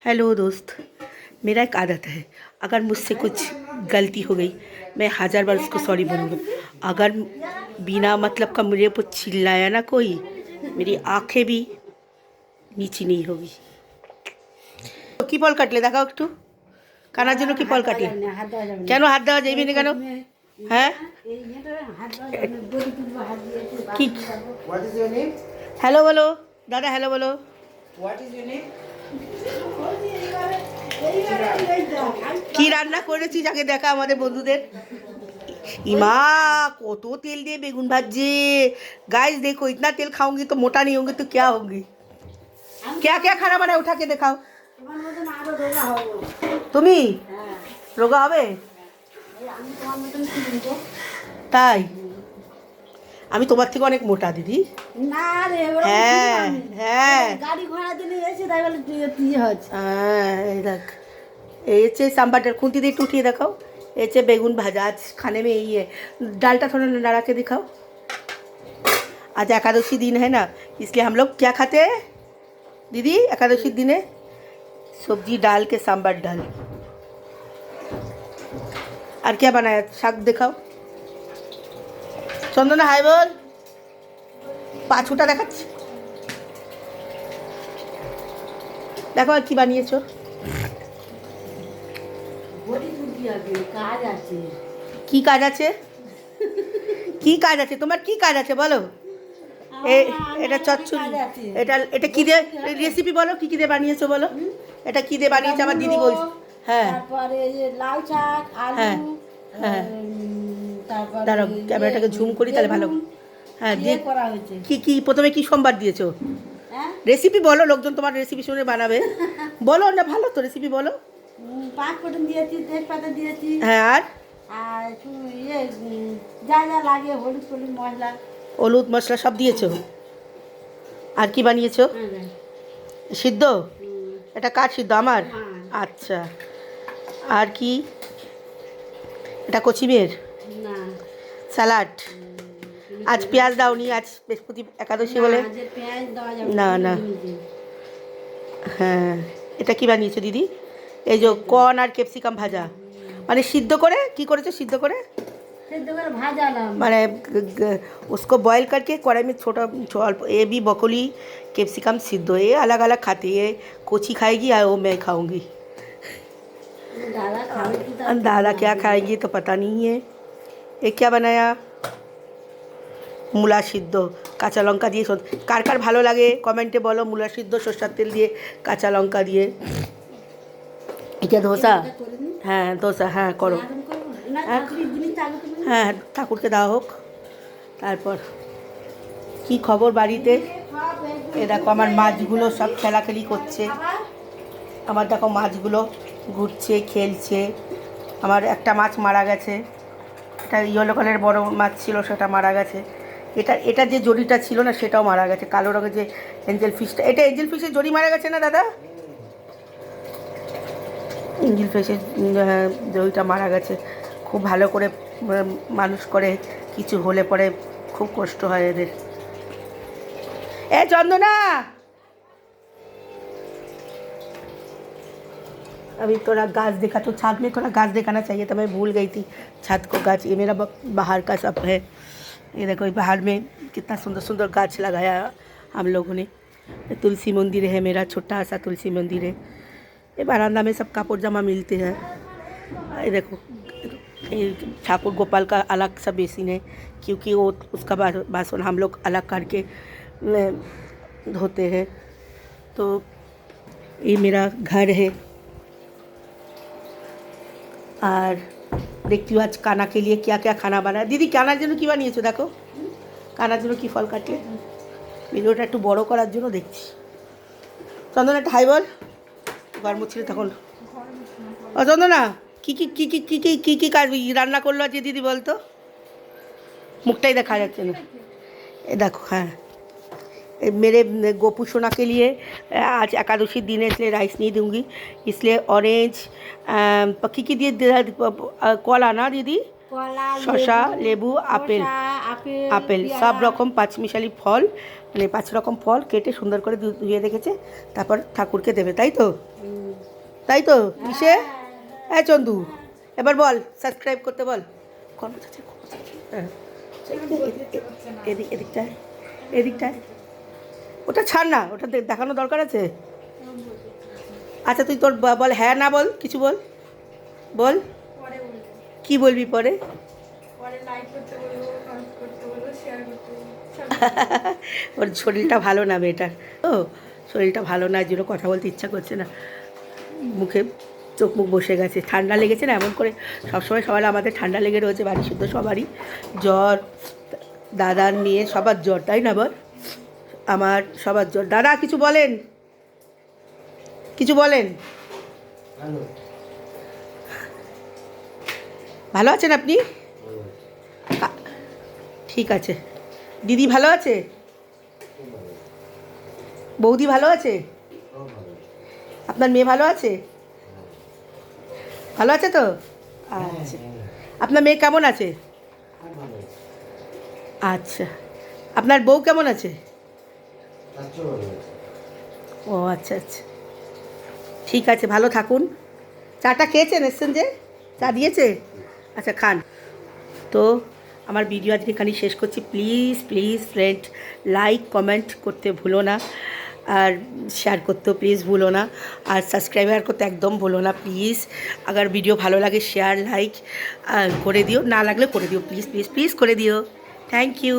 Hello दोस्त। मेरा एक आदत है, अगर मुझसे कुछ गलती हो गई मैं 1000 बार उसको सॉरी बोलूँगी। अगर बिना मतलब का मेरे ऊपर चिल्लाया ना कोई, मेरी आंखें भी नीची नहीं होगी। तो কি ফল কাটলে দেখাও একটু, কানার জন্য কি ফল কাটলে? কেন হাত দেওয়া যাবে না কেন? হ্যাঁ কি? হ্যালো বলো দাদা, হ্যালো বলো। কি রান্না করেছিস আগে দেখা আমাদের বন্ধুদের। इमा কত তেল দিয়ে বেগুন ভাজছে। गाइस देखो, इतना तेल खाऊंगी तो मोटा नहीं होंगी तो क्या होंगी? क्या क्या खाना बनाए उठा के दिखाओ। তুমি রোগা হবে তাই? আমি তোমার থেকে অনেক মোটা দিদি। না রে, হ্যাঁ হ্যাঁ গাড়ি ঘোড়া দিলে এসে তাই বলে তুই হচ্ছে। হ্যাঁ এই देख, ये सांबार खूंटी दे टूटिए दिखाओ। ये बेगुन भाजा आज खाने में यही है। दालटा थोड़ा लड़ा के दिखाओ। आज एकादशी दिन है ना, इसलिए हम लोग क्या खाते हैं दीदी एकादशी दिन है? सब्जी डाल के सांबार डाल। और क्या बनाया? शाक दिखाओ। चंदना हाय बोल। पाछुटा देखाচ্ছি দেখো আর কি বানিয়েছো। কি কাজ আছে? কি কাজ আছে তোমার? কি কাজ আছে বলো। এটা চচ্চড়ি, এটা কি দিয়ে রেসিপি বলো, কি কি দিয়ে বানিয়েছো বলো। এটা কি দিয়ে বানিয়েছো আমার দিদি বলছে। হ্যাঁ তারপরে লাউ শাক, হ্যাঁ আলু, হ্যাঁ তারপরে দাঁড়াও ক্যামেরাটাকে ঝুম করি তাহলে ভালো। হ্যাঁ দিয়ে করা হয়েছে। কি কি প্রথমে কি সোমবার দিয়েছো? হ্যাঁ রেসিপি বলো, লোকজন তোমার রেসিপি শুনে বানাবে। বলো না, ভালো তো রেসিপি বলো। পাঁচ ফোড়ন দিয়েছি, তেজপাতা দিয়েছি, হ্যাঁ আর আর একটু ইয়ে যা যা লাগে হলুদ টলুদ মশলা। হলুদ মশলা সব দিয়েছো। আর কি বানিয়েছো? সিদ্ধ? এটা কার সিদ্ধ? আমার? আচ্ছা। আর কি? এটা কচিমের না স্যালাড। আজ পেঁয়াজ দাওনি, আজ বৃহস্পতি একাদশী বলে। যে পেঁয়াজ দেওয়া যাবে না না হ্যাঁ এটা কি বানিয়েছো দিদি? এই যে কর্ন আর ক্যাপসিকাম ভাজা, মানে সিদ্ধ করে কি করেছো? সিদ্ধ করে সেদ্ধ করে ভাজালাম, মানে उसको बॉयल करके कढ़ाई में छोटा अल्प, ये भी ब्रोकोली कैप्सिकम सिद्ध, ये अलग अलग खाती है। कोची खाएगी और वो मैं खाऊंगी। दादा खावे की तो दादा क्या खाएगी तो पता नहीं है। ये क्या बनाया? মূলা সিদ্ধ কাঁচা লঙ্কা দিয়ে। কার কার ভালো লাগে কমেন্টে বলো। মূলা সিদ্ধ সরষের তেল দিয়ে কাঁচা লঙ্কা দিয়ে। এটা ধোসা? হ্যাঁ ধোসা, হ্যাঁ করো। হ্যাঁ ঠাকুরকে দেওয়া হোক। তারপর কি খবর বাড়িতে? এ দেখো আমার মাছগুলো সব খেলাখেলি করছে। আমার দেখো মাছগুলো ঘুরছে খেলছে। আমার একটা মাছ মারা গেছে, এটা ইয়েলো কালারের বড় মাছ ছিল সেটা মারা গেছে। এটা যে জড়িটা ছিল না সেটাও মারা গেছে, কালো রঙের যে এঞ্জেল ফিশটা। এটা এঞ্জেল ফিশের জড়ি মারা গেছে না দাদা? এঞ্জেল ফিশের জড়িটা মারা গেছে। খুব ভালো করে মানুষ করে, কিছু হলে পরে খুব কষ্ট হয় এদের। এ চন্দনা, अभी थोड़ा गाछ देखा तो छत में थोड़ा गाछ दिखाना चाहिए था, मैं भूल गई थी छत को। गाछ ये मेरा बाहर का सब है। ये देखो बाहर में कितना सुंदर सुंदर गाछ लगाया हम लोगों ने। तुलसी मंदिर है मेरा, छोटा सा तुलसी मंदिर है। ये बरामदा में सब कापड़ जामा मिलते हैं। ये देखो ये ठाकुर गोपाल का अलग सा बेसिन है, क्योंकि वो उसका बासन हम लोग अलग करके धोते हैं। तो ये मेरा घर है। আর দেখতে আজ কানা के लिए क्या क्या खाना बनाया। দিদি কানার জন্য কি বানিয়েছো দেখো। কানার জন্য কি ফল কাটলে? ভিডিওটা একটু বড় করার জন্য দেখছি। চন্দনা একটা হাই বল। গরম ছিল তখন। ও চন্দনা কি কি কি কি কি কি কি কাজ রান্না করলো আজকে দিদি বলতো? মুখটাই দেখা যাচ্ছে না। এ দেখো হ্যাঁ मेरे गोपू सोना के लिए आज एकादशी दिन है, इसलिए राइस नहीं दूंगी। इसलिए ऑरेंज पक्की की दिए कला ना दीदी, শসা লেবু আপেল আপেল সব রকম পাঁচমিশালি ফল, মানে 5 রকম ফল কেটে সুন্দর করে ধুয়ে রেখেছে, তারপর ঠাকুরকে দেবে, তাই তো? তাই তো কিসে? হ্যাঁ চন্দু, এবার বল সাবস্ক্রাইব করতে বল। হ্যাঁ এদিকটায় এদিকটায়, ওটা ছাড় না, ওটা দেখানো দরকার আছে। আচ্ছা তুই তোর বল, হ্যাঁ না বল, কিছু বল, বল কি বলবি পরে। ওর শরীরটা ভালো না মেয়েটার, ও শরীরটা ভালো না, এই জন্য কথা বলতে ইচ্ছা করছে না, মুখে চোখ মুখ বসে গেছে, ঠান্ডা লেগেছে না, এমন করে সবসময় সবাই আমাদের ঠান্ডা লেগে রয়েছে, বাড়ি শুদ্ধ সবারই জ্বর, দাদার নিয়ে সবার জ্বর, তাই না বল? আমার সবার জ্বর। দাদা কিছু বলেন, কিছু বলেন। ভালো আছেন আপনি? ঠিক আছে। দিদি ভালো আছে? বৌদি ভালো আছে? আপনার মেয়ে ভালো আছে? ভালো আছে তো? আচ্ছা, আপনার মেয়ে কেমন আছে? আচ্ছা, আপনার বউ কেমন আছে? ও আচ্ছা আচ্ছা, ঠিক আছে, ভালো থাকুন। চাটা খেয়েছেন, এসছেন যে চা দিয়েছে? আচ্ছা খান। তো আমার ভিডিও আজকে এখানে শেষ করছি। Please please friend, like comment করতে ভুলো না, আর শেয়ার করতেও প্লিজ ভুলো না, আর সাবস্ক্রাইবার করতে একদম ভুলো না প্লিজ। আগার ভিডিও ভালো লাগে শেয়ার লাইক করে দিও, না লাগলে করে দিও, প্লিজ প্লিজ প্লিজ করে দিও। Thank you.